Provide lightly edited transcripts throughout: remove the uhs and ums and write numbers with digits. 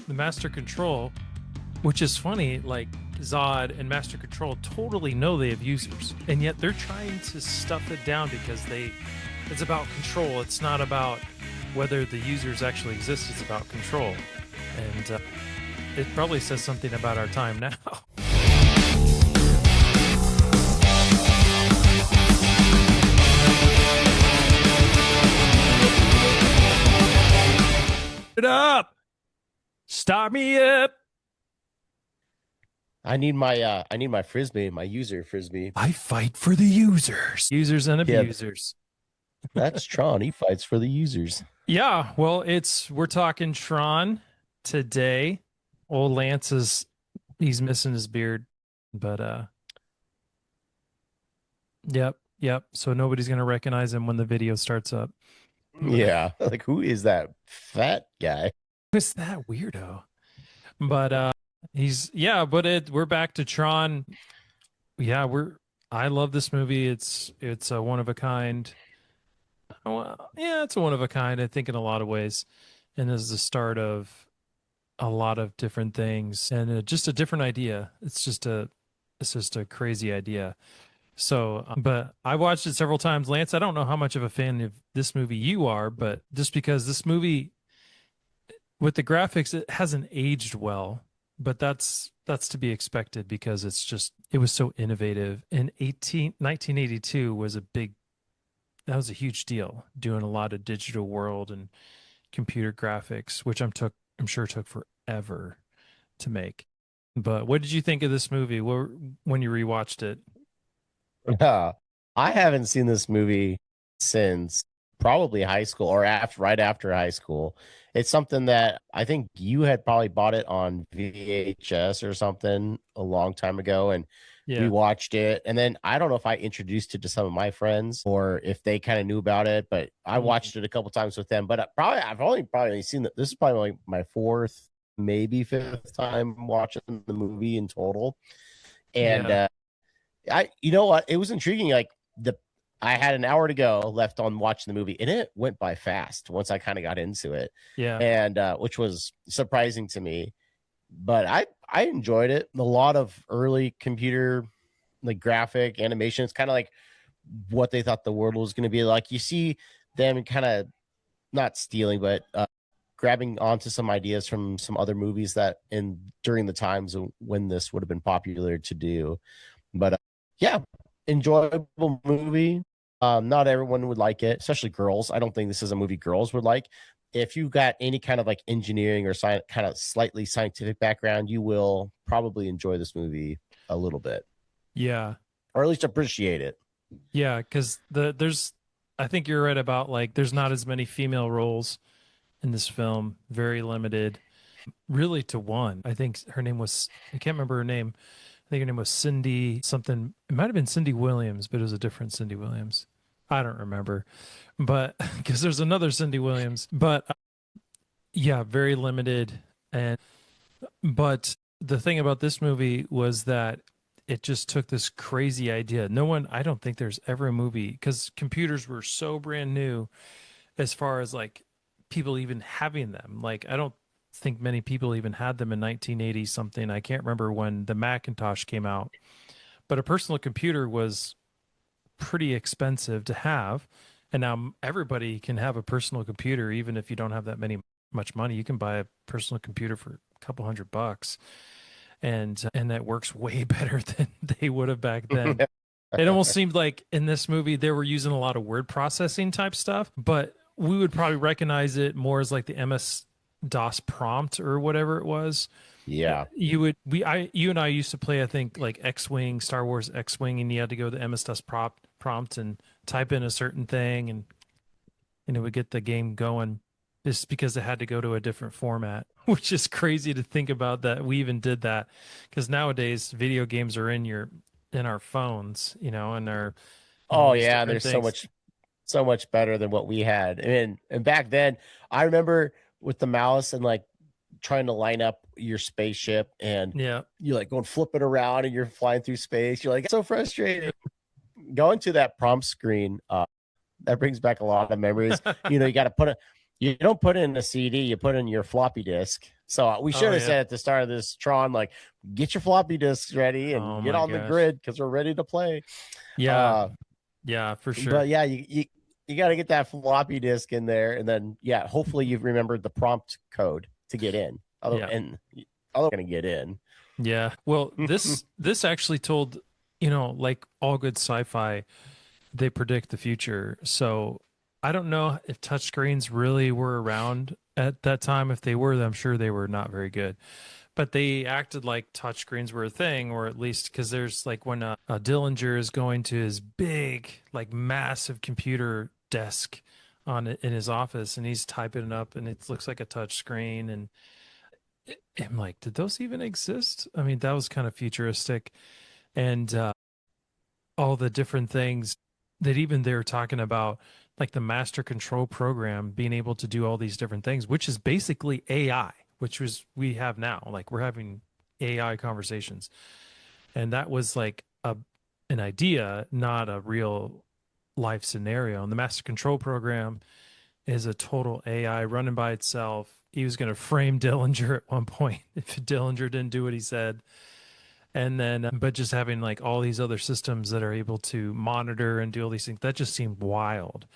the Master Control, which is funny, like Zod and Master Control totally know they have users, and yet they're trying to stuff it down because it's about control. It's not about whether the users actually exist, it's about control. And it probably says something about our time now. It up! Start me up! I need my frisbee, my user frisbee. I fight for the users. Users and abusers. That's Tron. He fights for the users. Yeah, well, we're talking Tron today. Old Lance he's missing his beard, but yep. So nobody's gonna recognize him when the video starts up. Yeah, like who is that fat guy? Who's that weirdo? But we're back to Tron. Yeah, I love this movie. It's a one of a kind. Well, yeah, it's a one of a kind, I think, in a lot of ways. And this is the start of a lot of different things and just a different idea. It's just a crazy idea. So, but I watched it several times. Lance, I don't know how much of a fan of this movie you are, but just because this movie with the graphics, it hasn't aged well, but that's to be expected because it was so innovative. And 1982 was that was a huge deal, doing a lot of digital world and computer graphics, which I'm sure took forever to make. But what did you think of this movie when you rewatched it? I haven't seen this movie since probably high school or right after high school. It's something that I think you had probably bought it on VHS or something a long time ago, and we watched it. And then I don't know if I introduced it to some of my friends or if they kind of knew about it, but I watched it a couple times with them. But I've only seen that. This is probably like my fourth, maybe fifth time watching the movie in total. And you know what? It was intriguing. I had an hour to go left on watching the movie, and it went by fast once I kind of got into it. Yeah. And which was surprising to me. But I enjoyed it. A lot of early computer like graphic animation. It's kind of like what they thought the world was going to be like. You see them kind of not stealing, but grabbing onto some ideas from some other movies that during the times when this would have been popular to do. But yeah, enjoyable movie. Not everyone would like it, especially girls. I don't think this is a movie girls would like. If you've got any kind of like engineering or kind of slightly scientific background, you will probably enjoy this movie a little bit. Yeah. Or at least appreciate it. Yeah, because I think you're right about like there's not as many female roles in this film, very limited, really to one. I think her name was, I can't remember her name. I think her name was Cindy something. It might have been Cindy Williams, but it was a different Cindy Williams. I don't remember, but because there's another Cindy Williams, but yeah, very limited. But the thing about this movie was that it just took this crazy idea. I don't think there's ever a movie, because computers were so brand new as far as like people even having them. Like, I don't think many people even had them in 1980 something. I can't remember when the Macintosh came out, but a personal computer was pretty expensive to have. And now everybody can have a personal computer, even if you don't have much money. You can buy a personal computer for a couple $100, and that works way better than they would have back then. It almost seemed like in this movie they were using a lot of word processing type stuff, but we would probably recognize it more as like the MS-DOS prompt or whatever it was. Yeah. You and I used to play, I think, like X-Wing, Star Wars X-Wing, and you had to go to the MS-DOS prompt and type in a certain thing, and it would get the game going, just because it had to go to a different format, which is crazy to think about that we even did that, because nowadays video games are in our phones, and they're yeah, there's so much better than what we had. And back then, I remember with the mouse and like trying to line up your spaceship, and yeah, you like going flip it around and you're flying through space. You're like, so frustrating. Going to that prompt screen, that brings back a lot of memories. You got to You don't put in a CD, you put in your floppy disk. So we Oh should have yeah. said at the start of this Tron, like, get your floppy disks ready and Oh get my on the gosh. grid because we're ready to play. Yeah. Uh, Yeah, for but sure. yeah, you got to get that floppy disk in there, and then yeah, hopefully you've remembered the prompt code to get in. Yeah. Other going to get in. Yeah. Well, this actually told, like all good sci-fi, they predict the future. So I don't know if touchscreens really were around at that time. If they were, I'm sure they were not very good. But they acted like touchscreens were a thing, or at least because there's like when Dillinger is going to his big, like massive computer desk in his office, and he's typing it up, and it looks like a touch screen. And I'm like, did those even exist? I mean, that was kind of futuristic, and all the different things that even they're talking about, like the master control program being able to do all these different things, which is basically AI, which was we have now. Like we're having AI conversations. And that was like an idea, not a real life scenario. And the master control program is a total AI running by itself. He was going to frame Dillinger at one point if Dillinger didn't do what he said. And then, but just having like all these other systems that are able to monitor and do all these things, that just seemed wild.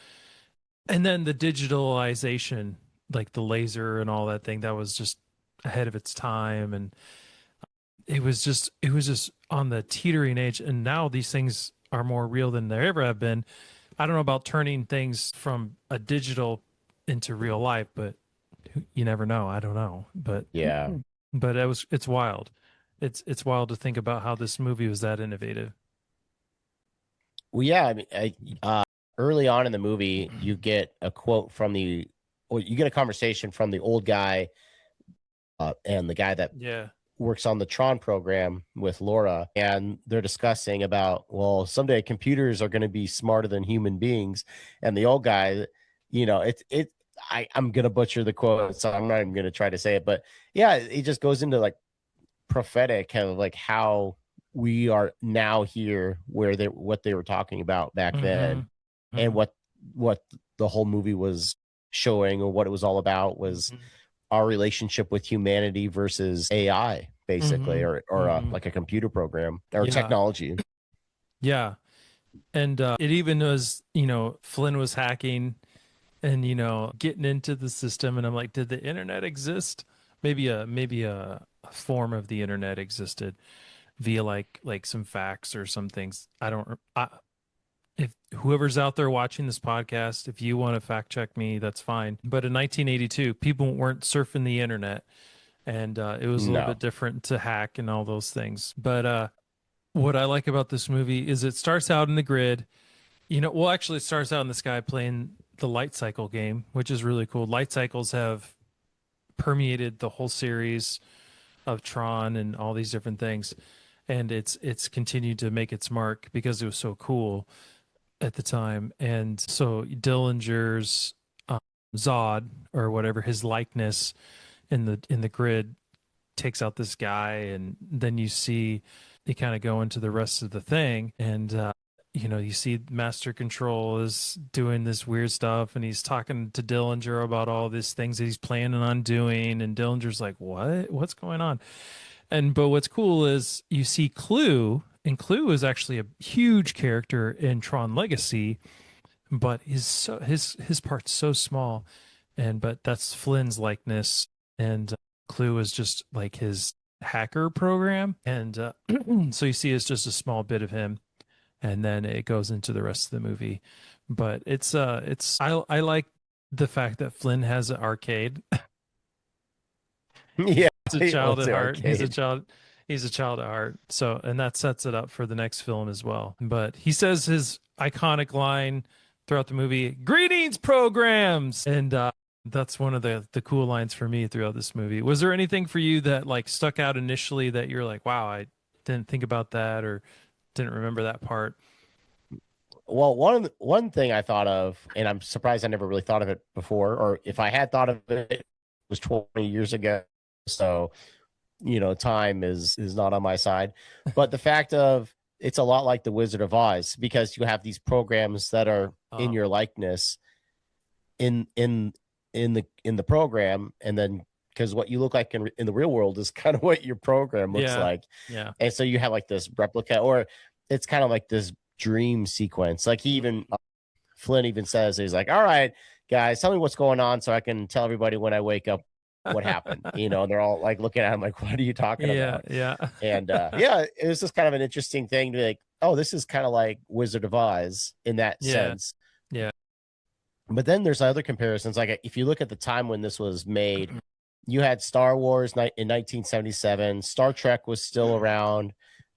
And then the digitalization, like the laser and all that thing, that was just ahead of its time. And it was just on the teetering edge. And now these things are more real than they ever have been. I don't know about turning things from a digital into real life, but you never know. I don't know. Yeah. But it's wild. It's wild to think about how this movie was that innovative. Well, yeah. I mean, early on in the movie, you get a quote from or you get a conversation from the old guy and the guy that Yeah. works on the Tron program with Laura, and they're discussing about, well, someday computers are going to be smarter than human beings, and the old guy, I'm going to butcher the quote, so I'm not even going to try to say it, but yeah, it just goes into like prophetic kind of like how we are now here where they what they were talking about back Mm-hmm. then, and Mm-hmm. what the whole movie was showing or what it was all about was Mm-hmm. our relationship with humanity versus AI, basically, Mm-hmm. or Mm-hmm. like a computer program or Yeah. technology. Yeah. And it even was, Flynn was hacking and getting into the system, and I'm like, did the internet exist? Maybe a form of the internet existed via like some facts or some things. I don't. If whoever's out there watching this podcast, if you want to fact check me, that's fine. But in 1982, people weren't surfing the internet, and it was a little No. bit different to hack and all those things. But what I like about this movie is it starts out in the grid. Well, actually, it starts out in this guy playing the light cycle game, which is really cool. Light cycles have permeated the whole series of Tron and all these different things, and it's continued to make its mark because it was so cool at the time. And so Dillinger's Zod or whatever his likeness in the grid takes out this guy, and then you see they kind of go into the rest of the thing, and you see Master Control is doing this weird stuff, and he's talking to Dillinger about all these things that he's planning on doing, and Dillinger's like, what's going on? And but what's cool is you see Clue, and Clue is actually a huge character in Tron Legacy, but his part's so small, and but that's Flynn's likeness, and Clue is just like his hacker program, and so you see it's just a small bit of him, and then it goes into the rest of the movie. But I like the fact that Flynn has an arcade. Yeah, He's a he child owns at the heart. He's a arcade. child. He's a child at heart. So, and that sets it up for the next film as well. But he says his iconic line throughout the movie, "Greetings, programs," and that's one of the cool lines for me throughout this movie. Was there anything for you that like stuck out initially that you're like, "Wow, I didn't think about that," or didn't remember that part? Well, one thing I thought of, and I'm surprised I never really thought of it before, or if I had thought of it, it was 20 years ago. So, time is not on my side. But the fact of it's a lot like the Wizard of Oz because you have these programs that are in Uh, your likeness in in the program, and then because what you look like in the real world is kind of what your program looks Yeah. like, Yeah. and so you have like this replica, or it's kind of like this dream sequence. Like he even Flynn even says, he's like, "All right, guys, tell me what's going on so I can tell everybody when I wake up what happened." And they're all like looking at him like, "What are you talking Yeah. about?" Yeah. And yeah, it was just kind of an interesting thing to be like, "Oh, this is kind of like Wizard of Oz in that Yeah. sense." Yeah. But then there's other comparisons. Like if you look at the time when this was made, you had Star Wars in 1977. Star Trek was still around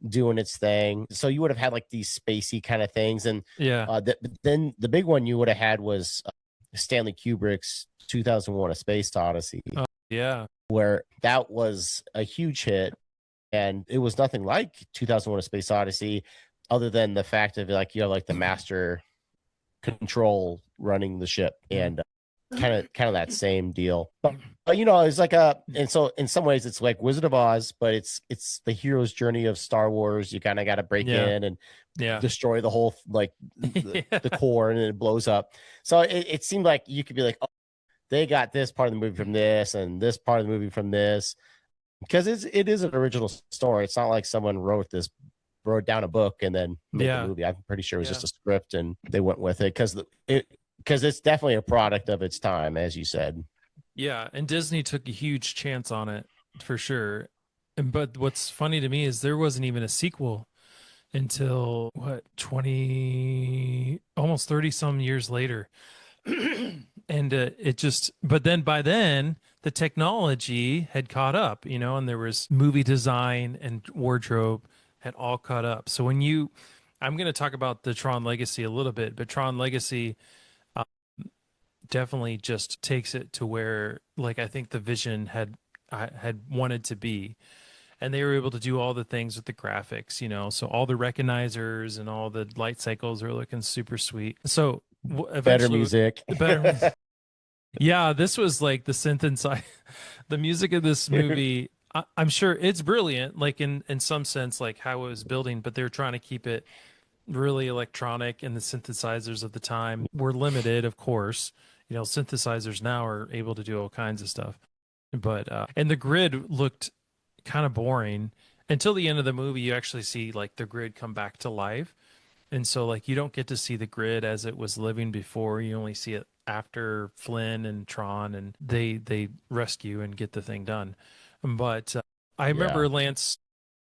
doing its thing. So you would have had like these spacey kind of things. And Yeah. then the big one you would have had was Stanley Kubrick's 2001: A Space Odyssey, Oh, yeah. where that was a huge hit. And it was nothing like 2001: A Space Odyssey, other than the fact of like you have like the master control running the ship, and kind of that same deal. But it's like and so in some ways it's like Wizard of Oz, but it's the hero's journey of Star Wars. You kind of got to break Yeah. in and Yeah. destroy the whole like Yeah. the core, and then it blows up. So it seemed like you could be like, oh, they got this part of the movie from this, and this part of the movie from this, because it is an original story. It's not like someone wrote down a book and then made the Yeah. movie. I'm pretty sure it was Yeah. just a script and they went with it because it's definitely a product of its time, as you said. Yeah, and Disney took a huge chance on it for sure. But what's funny to me is there wasn't even a sequel until what, 20, almost 30 some years later. And it just, but then by then the technology had caught up, and there was movie design and wardrobe had all caught up. So I'm going to talk about the Tron Legacy a little bit, but Tron Legacy definitely just takes it to where, like, I think the vision had wanted to be, and they were able to do all the things with the graphics, so all the recognizers and all the light cycles are looking super sweet. So Better eventually music. the better. Yeah, this was like the synth inside the music of this movie. I'm sure it's brilliant, like in some sense, like how it was building, but they're trying to keep it really electronic, and the synthesizers of the time were limited, of course. Synthesizers now are able to do all kinds of stuff, but and the grid looked kind of boring until the end of the movie. You actually see like the grid come back to life, and so like you don't get to see the grid as it was living before. You only see it after Flynn and Tron and they rescue and get the thing done. But I Yeah. remember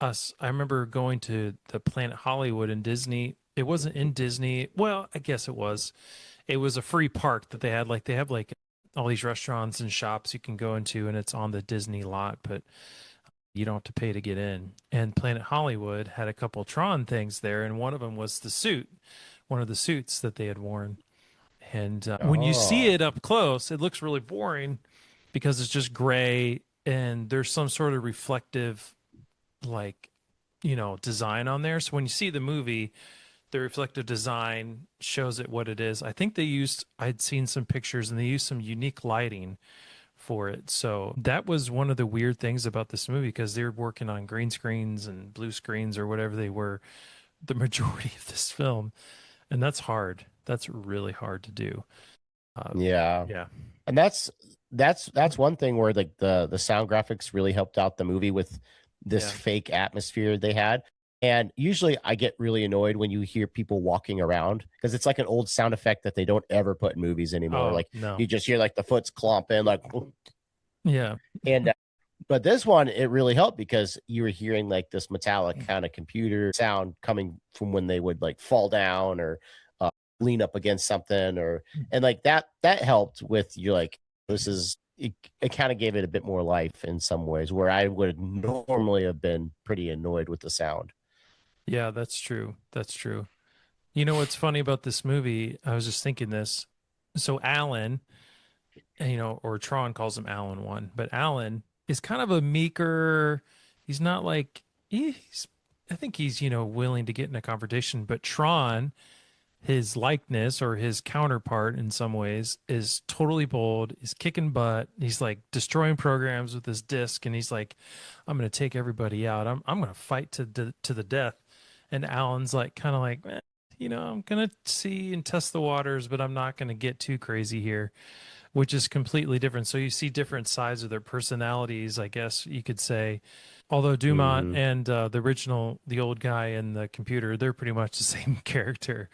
I remember going to the Planet Hollywood in Disney. It wasn't in Disney. Well, I guess it was. It was a free park that they had. Like they have like all these restaurants and shops you can go into, and it's on the Disney lot, but you don't have to pay to get in. And Planet Hollywood had a couple Tron things there, and one of them was one of the suits that they had worn. And when you see Oh, it up close, it looks really boring because it's just gray and there's some sort of reflective, like, design on there. So when you see the movie, the reflective design shows it what it is. I think I'd seen some pictures and they used some unique lighting for it. So that was one of the weird things about this movie because they were working on green screens and blue screens or whatever they were the majority of this film. And that's hard. That's really hard to do. Uh, yeah. yeah. And that's one thing where like the sound graphics really helped out the movie with this Yeah. fake atmosphere they had. And usually I get really annoyed when you hear people walking around because it's like an old sound effect that they don't ever put in movies anymore. Oh, Like no. you just hear like the foot's clomping, like, Yeah. and but this one it really helped because you were hearing like this metallic kind of computer sound coming from when they would like fall down or lean up against something, or and like that helped with you like this is it kind of gave it a bit more life in some ways where I would normally have been pretty annoyed with the sound. Yeah, that's true. That's true. You know what's funny about this movie? I was just thinking this. So Alan, or Tron calls him Alan one, but Alan is kind of a meeker. He's not like I think he's, willing to get in a confrontation, but Tron, his likeness or his counterpart in some ways, is totally bold. He's kicking butt. He's like destroying programs with his disc, and he's like, "I'm going to take everybody out. I'm going to fight to the death." And Alan's like, kind of like, I'm going to see and test the waters, but I'm not going to get too crazy here. which is completely different. So you see different sides of their personalities, I guess you could say. Although Dumont Hmm. and the original, the old guy in the computer, they're pretty much the same character.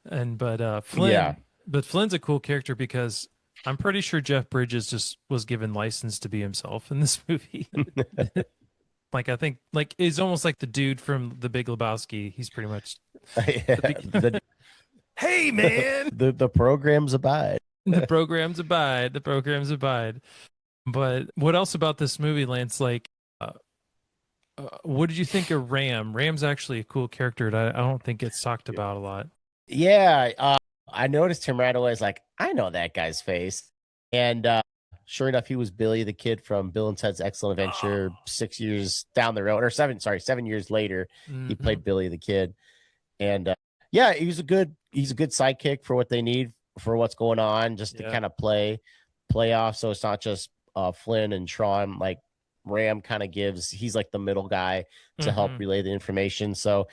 And Yeah. Flynn's a cool character because I'm pretty sure Jeff Bridges just was given license to be himself in this movie. Like I think like he's almost like the dude from The Big Lebowski. He's pretty much the Yeah, big Hey man, the programs abide. the programs abide, the programs abide. But what else about this movie, Lance? Like uh, what did you think of Ram? Ram's actually a cool character that I don't think gets talked about a lot. Yeah, I noticed him right away. I was like, I know that guy's face, and sure enough, he was Billy, the kid from Bill and Ted's Excellent Adventure. Oh. 6 years down the road, or seven, sorry, 7 years later, he Hmm. played Billy the kid, and yeah, he's a good sidekick for what they need for what's going on, just to Yeah. kind of play off. So it's not just Flynn and Tron. Like Ram kind of he's like the middle guy to help Hmm. relay the information. So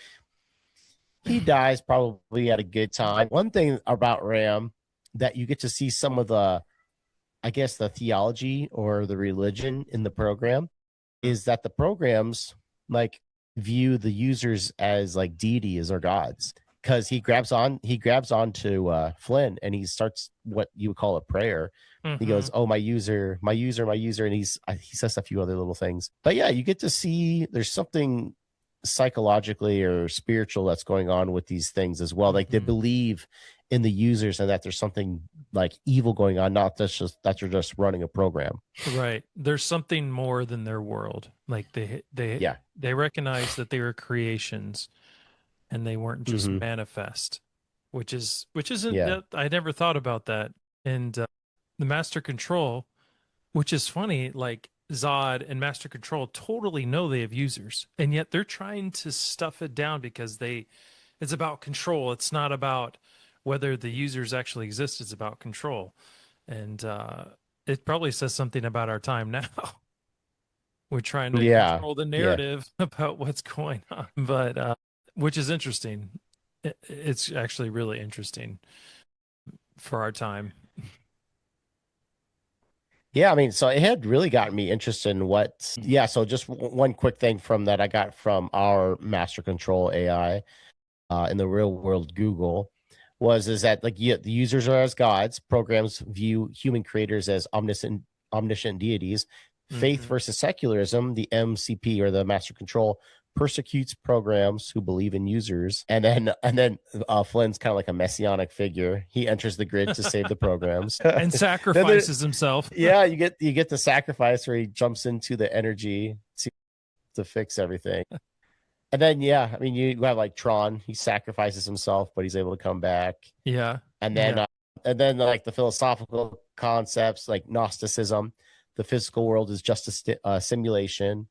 he dies probably at a good time. One thing about Ram that you get to see some of the, I guess, the theology or the religion in the program is that the programs like view the users as like deities or gods, because he grabs on to Flynn, and he starts what you would call a prayer. He Hmm. goes, "Oh, my user, my user, my user," and he says a few other little things. But yeah, you get to see there's something psychologically or spiritual that's going on with these things as well. Like they Hmm. believe in the users and that there's something like evil going on, not just that you're just running a program. Right. There's something more than their world. Like Yeah. they recognize that they were creations and they weren't just Hmm. manifest, which isn't Yeah. that I never thought about that. And the Master Control, which is funny, like Zod and Master Control totally know they have users, and yet they're trying to stuff it down because it's about control. It's not about whether the users actually exist. It's about control. And it probably says something about our time now. We're trying to Yeah. control the Yeah. narrative about what's going on, but which is interesting. It's actually really interesting for our time. Yeah, I mean, so it had really gotten me interested in what. Yeah, so just one quick thing from that I got from our master control AI in the real world Google was is that like the users are as gods, programs view human creators as omniscient deities. Faith Hmm. versus secularism, the MCP or the master control persecutes programs who believe in users, and then Flynn's kind of like a messianic figure. He enters the grid to save the programs. And Then there, sacrifices himself. yeah, you get the sacrifice where he jumps into the energy to fix everything. And then yeah, I mean you have like Tron, he sacrifices himself, but he's able to come back. Yeah. And then Yeah. like the philosophical concepts like Gnosticism, the physical world is just a simulation,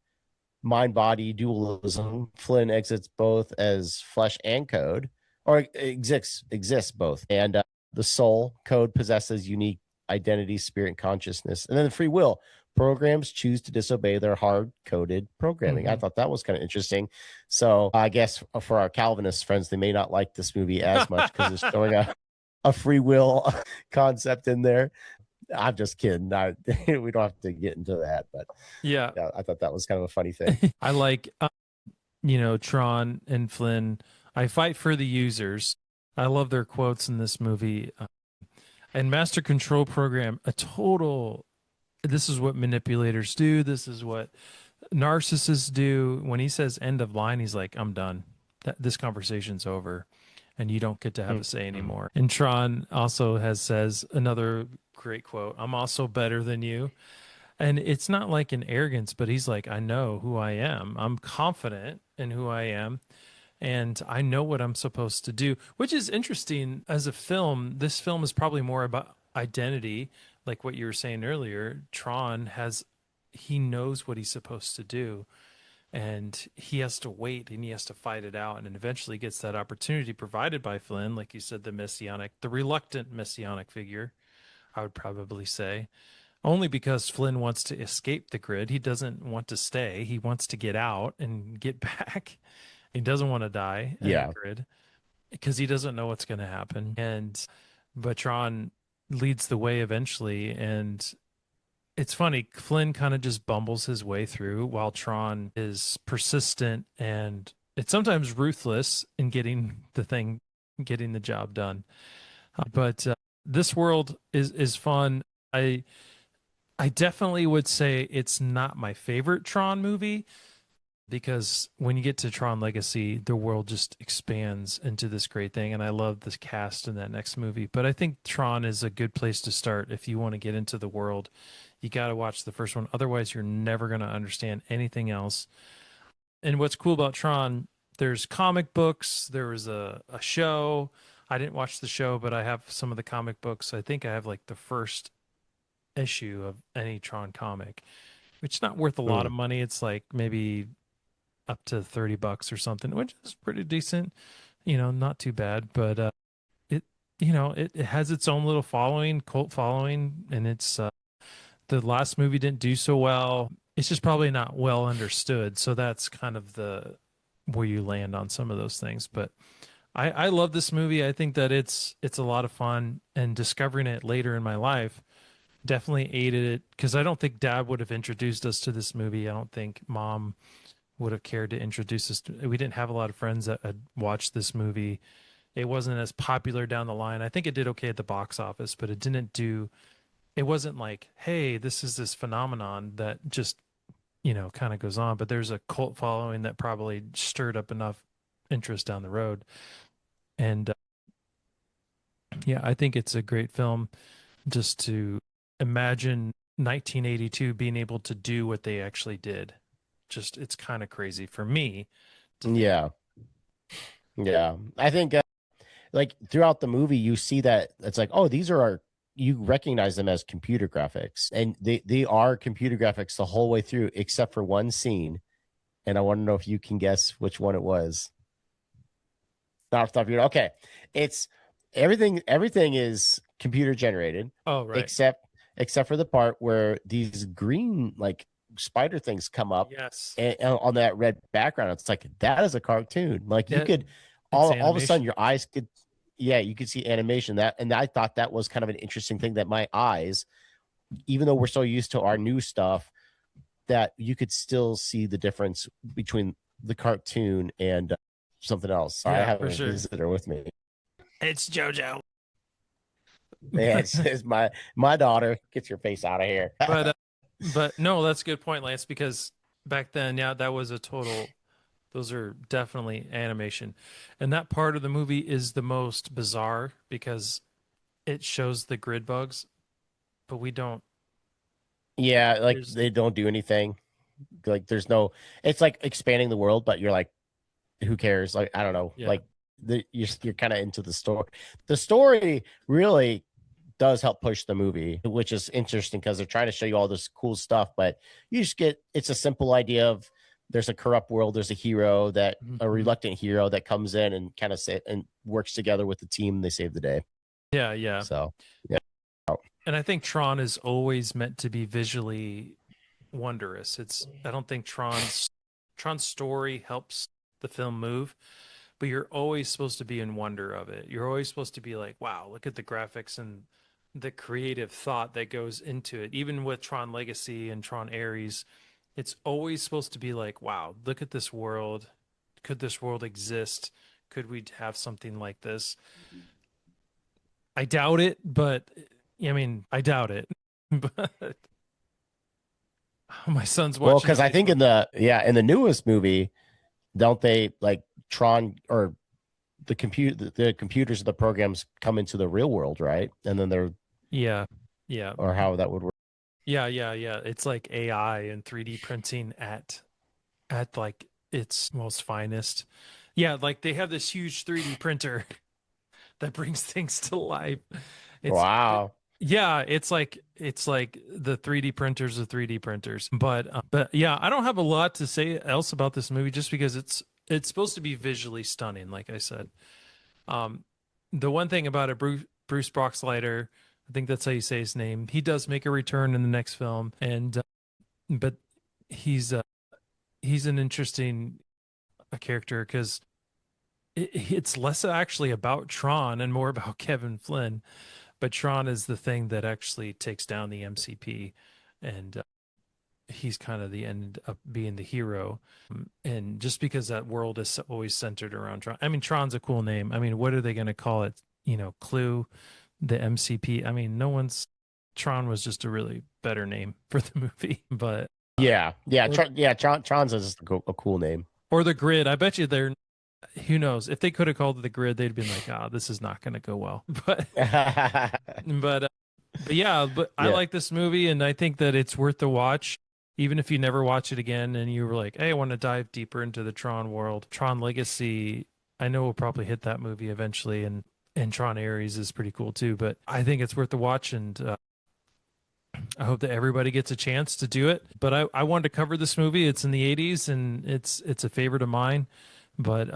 mind body dualism. Flynn exits both as flesh and code, or exists both. And the soul code possesses unique identity, spirit, and consciousness. And then the free will programs choose to disobey their hard coded programming. I Hmm. thought that was kind of interesting. So I guess for our Calvinist friends, they may not like this movie as much because it's showing a free will concept in there. I'm just kidding. We don't have to get into that, but Yeah. yeah, I thought that was kind of a funny thing. I like, Tron and Flynn. I fight for the users. I love their quotes in this movie. And Master Control Program, a total, this is what manipulators do. This is what narcissists do. When he says end of line, he's like, I'm done. This conversation's over and you don't get to have a say anymore. And Tron also says another great quote, I'm also better than you. And it's not like an arrogance, but he's like, I know who I am. I'm confident in who I am. And I know what I'm supposed to do, which is interesting as a film. This film is probably more about identity, like what you were saying earlier. He knows what he's supposed to do, and he has to wait and he has to fight it out, and eventually gets that opportunity provided by Flynn, like you said, the reluctant messianic figure, I would probably say. Only because Flynn wants to escape the grid. He doesn't want to stay. He wants to get out and get back. He doesn't want to die in the Yeah. grid because he doesn't know what's going to happen. And Batron, leads the way eventually. And it's funny, Flynn kind of just bumbles his way through while Tron is persistent and it's sometimes ruthless in getting the job done. But this world is fun. I I definitely would say it's not my favorite Tron movie because when you get to Tron Legacy, the world just expands into this great thing, and I love the cast in that next movie. But I think Tron is a good place to start if you want to get into the world. You got to watch the first one, otherwise you're never going to understand anything else. And what's cool about Tron, there's comic books, there was a show. I didn't watch the show, but I have some of the comic books. I think I have like the first issue of any Tron comic, which is not worth a lot Hmm. of money. It's like maybe up to $30 or something, which is pretty decent, not too bad. But it, it has its own little following, cult following, and it's the last movie didn't do so well. It's just probably not well understood. So that's kind of the where you land on some of those things. But I love this movie. I think that it's a lot of fun, and discovering it later in my life definitely aided it because I don't think dad would have introduced us to this movie. I don't think mom would have cared to introduce us to, we didn't have a lot of friends that had watched this movie. It wasn't as popular down the line. I think it did okay at the box office, but it wasn't like, hey, this is this phenomenon that just, kind of goes on. But there's a cult following that probably stirred up enough interest down the road. And yeah, I think it's a great film just to imagine 1982 being able to do what they actually did. Just, it's kind of crazy for me to think. Yeah, yeah. I think like throughout the movie, you see that it's like, oh, these are our. You recognize them as computer graphics, and they are computer graphics the whole way through, except for one scene. And I want to know if you can guess which one it was. Not off the top of your okay. It's everything. Everything is computer generated, Oh, right. except for the part where these green like spider things come up Yes. and on that red background. It's like that is a cartoon. Like you It, could it's all of a sudden animation. your eyes could yeah, you could see animation that and I thought that was kind of an interesting thing that my eyes, even though we're so used to our new stuff, that you could still see the difference between the cartoon and something else. So I Yeah, have for a sure. visitor with me. It's JoJo. Yeah, But it's my daughter. Get your face out of here. but uh, but no, that's a good point, Lance, because back then, yeah, that was a total those are definitely animation. And that part of the movie is the most bizarre because it shows the grid bugs, but we don't Yeah, like there's they don't do anything. Like there's no. It's like expanding the world, but you're like, who cares? Like I don't know. yeah. Like you're kind of into the story. The story really does help push the movie, which is interesting because they're trying to show you all this cool stuff, but you just get it's a simple idea of there's a corrupt world, there's a hero that a Mhm. reluctant hero that comes in and kind of say and works together with the team. They save the day. Yeah, yeah. So yeah, And I think Tron is always meant to be visually wondrous. I don't think Tron's story helps the film move, but you're always supposed to be in wonder of it. You're always supposed to be like, wow, look at the graphics and the creative thought that goes into it. Even with Tron Legacy and Tron Ares, it's always supposed to be like, wow, look at this world. Could this world exist? Could we have something like this? I doubt it, but I mean, I doubt it. But my son's well, watching a because I think video. in the newest movie, don't they like Tron or the computers of the programs come into the real world, right? And then they're Yeah. Yeah. or how that would work. Yeah, yeah, yeah. It's like AI and 3D printing at like its most finest. Yeah, like they have this huge 3D printer that brings things to life. It's Wow. yeah, it's like the 3D printers of 3D printers. But yeah, I don't have a lot to say else about this movie just because it's supposed to be visually stunning, like I said. Um, the one thing about it, Bruce Boxleiter, I think that's how you say his name. He does make a return in the next film, and but he's uh, he's an interesting character because it's less actually about Tron and more about Kevin Flynn. but Tron is the thing that actually takes down the MCP, and he's kind of the end up being the hero. And just because that world is always centered around Tron, I mean, Tron's a cool name. I mean, what are they going to call it? You know, Clue, the MCP. I mean, no one's Tron was just a really better name for the movie, but or Tron's is just a cool name. or the Grid. I bet you they're who knows if they could have called it the Grid, they'd been like, ah, this is not going to go well. But but yeah, but I Yeah. like this movie, and I think that it's worth the watch, even if you never watch it again and you were like, hey, I want to dive deeper into the Tron world. Tron Legacy, I know we'll probably hit that movie eventually, and Tron Ares is pretty cool too. But I think it's worth the watch, and I hope that everybody gets a chance to do it. But I wanted to cover this movie. It's in the '80s, and it's a favorite of mine. But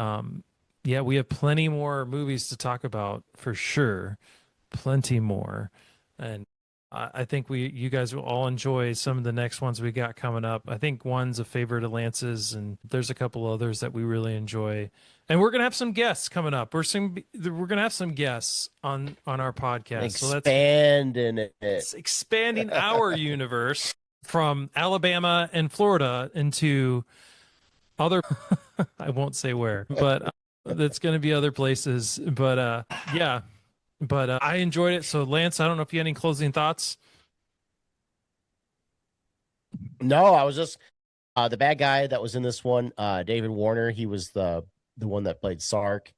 yeah, we have plenty more movies to talk about for sure, plenty more, and I think you guys will all enjoy some of the next ones we got coming up. I think one's a favorite of Lance's, and there's a couple others that we really enjoy. And we're gonna have some guests coming up. We're gonna have some guests on our podcast. So Expanding it. it's expanding our universe from Alabama and Florida into other I won't say where, but that's going to be other places. But yeah, but I enjoyed it. So Lance, I don't know if you had any closing thoughts. No, I was just the bad guy that was in this one, David Warner. He was the one that played Sark.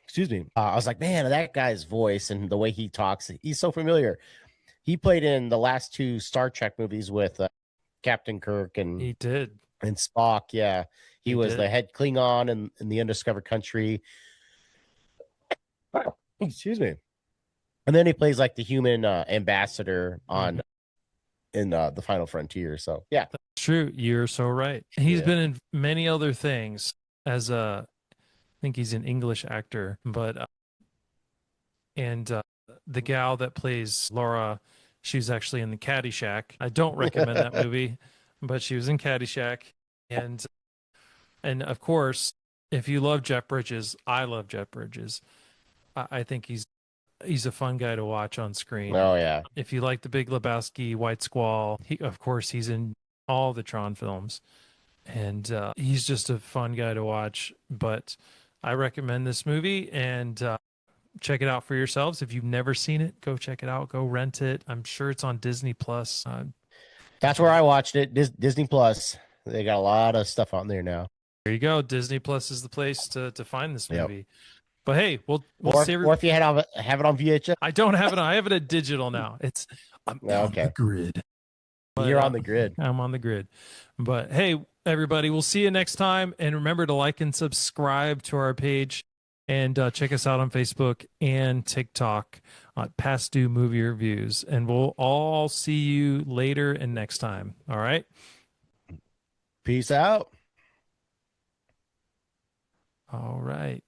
Excuse me. I was like, man, that guy's voice and the way he talks, he's so familiar. He played in the last two Star Trek movies with Captain Kirk He did. and Spock. Yeah, he He was the did. head Klingon in the Undiscovered Country. Excuse me. And then he plays like the human ambassador on Mhm. in the Final Frontier. So yeah, True. You're so right. He's yeah. been in many other things as a, I think he's an English actor, but and the gal that plays Laura, she's actually in the Caddyshack. I don't recommend that movie, but she was in Caddyshack, and of course, if you love Jeff Bridges, I love Jeff Bridges. I think he's a fun guy to watch on screen. Oh yeah. If you like The Big Lebowski, White Squall, of course he's in all the Tron films, and he's just a fun guy to watch. But I recommend this movie, and check it out for yourselves. If you've never seen it, go check it out. Go rent it. I'm sure it's on Disney Plus. That's where I watched it. Disney Plus. They got a lot of stuff on there now. There you go. Disney Plus is the place to find this Yep. movie. But hey, we'll see. Or if you have it on VHS. I don't have it. I have it at digital now. I'm on the Okay. grid. But You're on the grid. I'm on the grid. But hey, everybody, we'll see you next time. And remember to like and subscribe to our page, and check us out on Facebook and TikTok at Past Due Movie Reviews. And we'll all see you later and next time. All right. Peace out. All right.